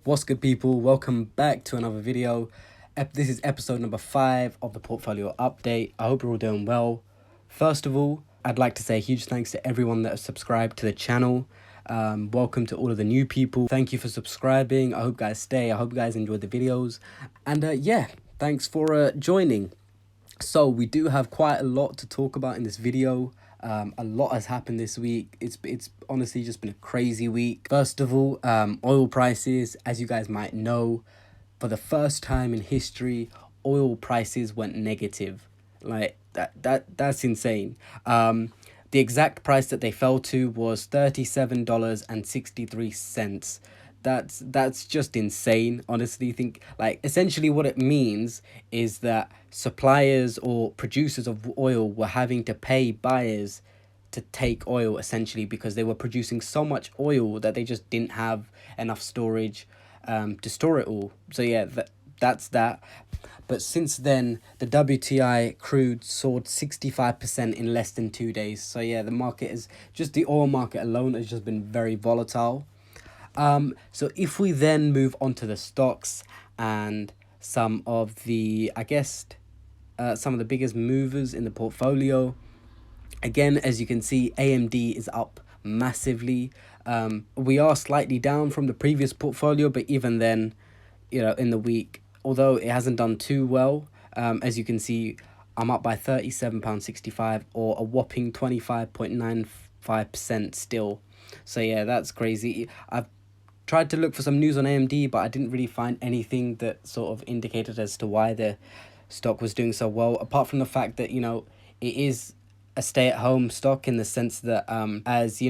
What's good, people? Welcome back to another video. This is episode number 5 of the portfolio update. I hope you're all doing well. First of all, I'd like to say a huge thanks to everyone that has subscribed to the channel. Welcome to all of the new people. Thank you for subscribing. I hope you guys stay. I hope you guys enjoyed the videos. And yeah, thanks for joining. So we do have quite a lot to talk about in this video. A lot has happened this week. It's honestly just been a crazy week. First of all, oil prices, as you guys might know, for the first time in history, oil prices went negative. Like that's insane. The exact price that they fell to was $37.63. That's just insane. Honestly, think like essentially what it means is that suppliers or producers of oil were having to pay buyers to take oil, essentially, because they were producing so much oil that they just didn't have enough storage to store it all. So yeah, that's that. But since then, the WTI crude soared 65% in less than 2 days. So yeah, the market is just, the oil market alone has just been very volatile. So if we then move on to the stocks and some of the, some of the biggest movers in the portfolio, again, as you can see, AMD is up massively. We are slightly down from the previous portfolio, but even then, in the week, although it hasn't done too well, as you can see, I'm up by £37.65 or a whopping 25.95% still. So yeah, that's crazy. I've tried to look for some news on AMD, but I didn't really find anything that sort of indicated as to why the stock was doing so well, apart from the fact that, it is a stay-at-home stock in the sense that as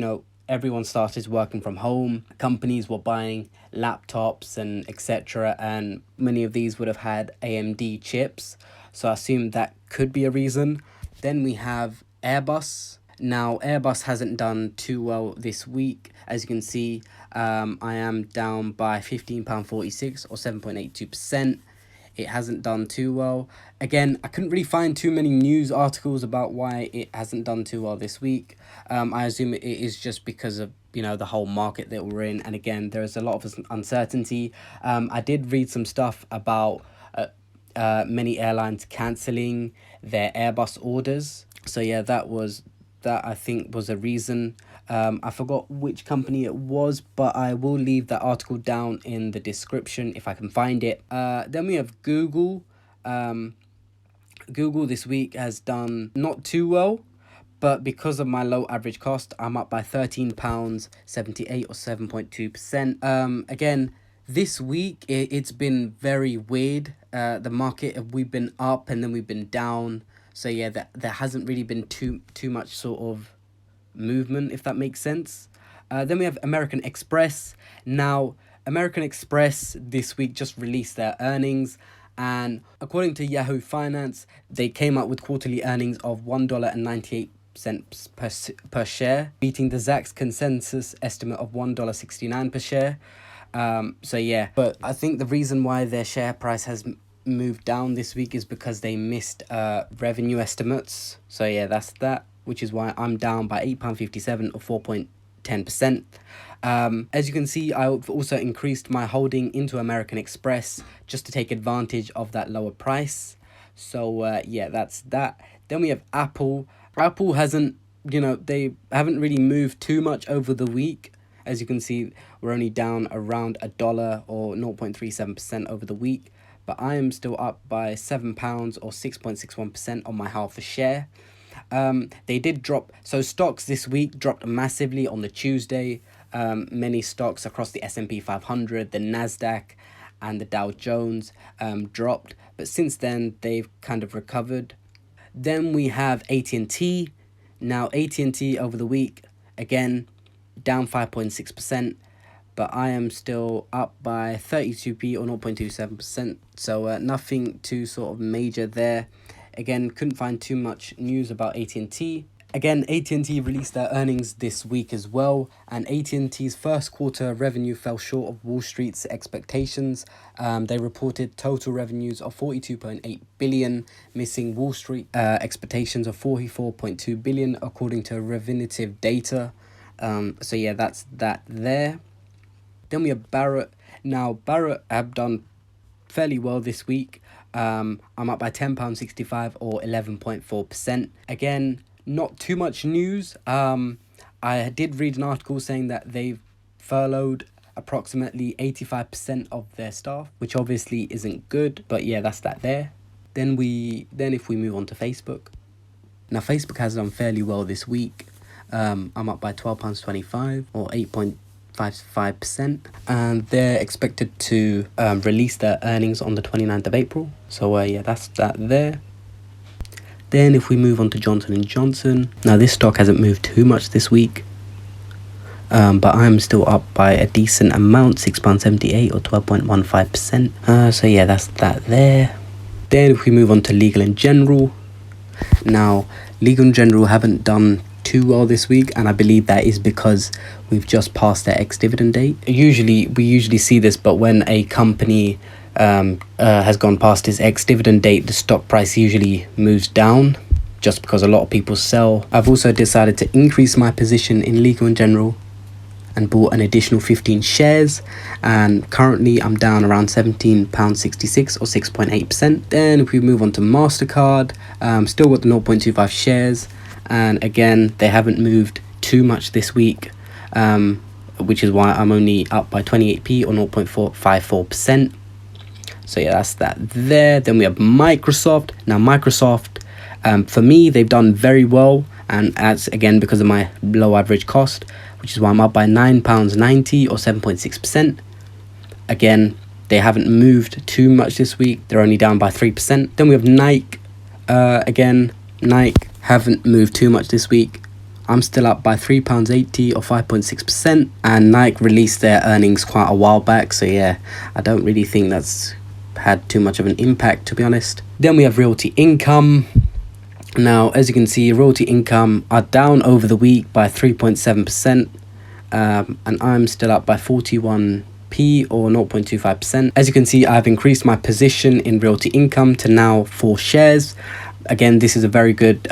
everyone started working from home, companies were buying laptops and etc., and many of these would have had AMD chips, so I assume that could be a reason. Then we have Airbus. Now, Airbus hasn't done too well this week. As you can see, I am down by £15.46 or 7.82%. It hasn't done too well. Again, I couldn't really find too many news articles about why it hasn't done too well this week. I assume it is just because of, the whole market that we're in. And again, there's a lot of uncertainty. I did read some stuff about many airlines cancelling their Airbus orders. So yeah, that I think was a reason. I forgot which company it was, but I will leave that article down in the description if I can find it. Then we have Google. Google this week has done not too well, but because of my low average cost, I'm up by £13.78 or 7.2%. Again, this week it's been very weird. The market, we've been up and then we've been down. So yeah, there hasn't really been too much sort of movement, if that makes sense. Then we have American Express. Now, American Express this week just released their earnings, and according to Yahoo Finance, they came up with quarterly earnings of $1.98 per share, beating the Zacks consensus estimate of $1.69 per share. So yeah, but I think the reason why their share price has moved down this week is because they missed revenue estimates. So yeah, that's that, which is why I'm down by £8.57 or 4.10%. As you can see, I've also increased my holding into American Express just to take advantage of that lower price. So yeah, that's that. Then we have Apple. Apple hasn't, they haven't really moved too much over the week. As you can see, we're only down around $1 or 0.37% over the week. But I am still up by £7 or 6.61% on my half a share. They did drop, so stocks this week dropped massively on the Tuesday. Many stocks across the S&P 500, the NASDAQ and the Dow Jones dropped, but since then they've kind of recovered. Then we have AT&T. Now AT&T over the week, again, down 5.6%. But I am still up by 32p or 0.27%. So nothing too sort of major there. Again, couldn't find too much news about AT&T. Again, AT&T released their earnings this week as well, and AT&T's first quarter revenue fell short of Wall Street's expectations. They reported total revenues of $42.8 billion, missing Wall Street expectations of $44.2 billion according to Refinitiv data. So yeah, that's that there. Then we have Barrett. Now, Barrett have done fairly well this week. I'm up by £10.65 or 11.4%. Again, not too much news. I did read an article saying that they've furloughed approximately 85% of their staff, which obviously isn't good, but yeah, that's that there. Then if we move on to Facebook. Now, Facebook has done fairly well this week. I'm up by £12.25 or 8.55%, and they're expected to release their earnings on the 29th of April. So yeah, that's that there. Then if we move on to Johnson & Johnson. Now, this stock hasn't moved too much this week, but I'm still up by a decent amount, £6.78 or 12.15%. So yeah, that's that there. Then if we move on to Legal & General. Now, Legal & General haven't done too well this week, and I believe that is because we've just passed their ex-dividend date. We usually see this, but when a company has gone past its ex-dividend date, the stock price usually moves down just because a lot of people sell. I've also decided to increase my position in Legal & General and bought an additional 15 shares, and currently I'm down around £17.66 or 6.8%. Then if we move on to MasterCard, still got the 0.25 shares, and again, they haven't moved too much this week, which is why I'm only up by 28p or 0.454%. So yeah, that's that there. Then we have Microsoft. Now, Microsoft, for me, they've done very well, and that's again because of my low average cost, which is why I'm up by £9.90 or 7.6%. Again, they haven't moved too much this week. They're only down by 3%. Then we have Nike. Again, Nike haven't moved too much this week. I'm still up by £3.80 or 5.6%. And Nike released their earnings quite a while back. So yeah, I don't really think that's had too much of an impact, to be honest. Then we have Realty Income. Now, as you can see, Realty Income are down over the week by 3.7%, and I'm still up by 41p or 0.25%. As you can see, I've increased my position in Realty Income to now 4 shares. Again, this is a very good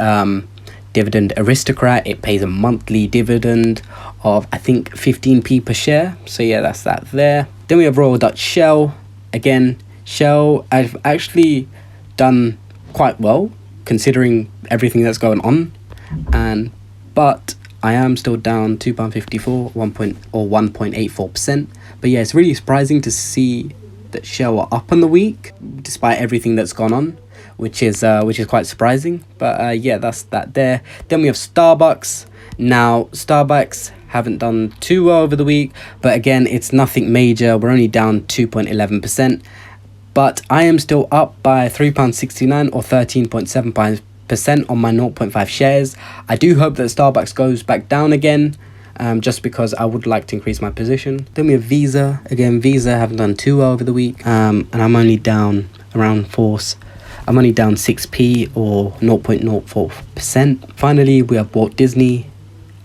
dividend aristocrat. It pays a monthly dividend of, I think, 15p per share. So yeah, that's that there. Then we have Royal Dutch Shell. Again, Shell, I've actually done quite well considering everything that's going on, but I am still down £2.54 or 1.84%. But yeah, it's really surprising to see that Shell are up on the week despite everything that's gone on, which is quite surprising. But yeah, that's that there. Then we have Starbucks. Now, Starbucks haven't done too well over the week, but again, it's nothing major. We're only down 2.11%. But I am still up by £3.69 or 13.75% on my 0.5 shares. I do hope that Starbucks goes back down again, just because I would like to increase my position. Then we have Visa. Again, Visa haven't done too well over the week, and I'm only down around 6p or 0.04%. Finally, we have Walt Disney.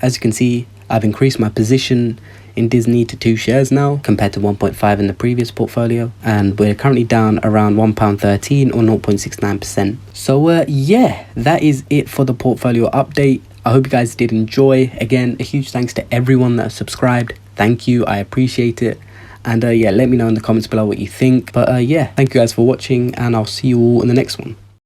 As you can see, I've increased my position in Disney to 2 shares now compared to 1.5 in the previous portfolio, and we're currently down around £1.13 or 0.69%. So yeah, that is it for the portfolio update. I hope you guys did enjoy. Again, a huge thanks to everyone that subscribed. Thank you, I appreciate it. And yeah, let me know in the comments below what you think. But yeah, thank you guys for watching, and I'll see you all in the next one.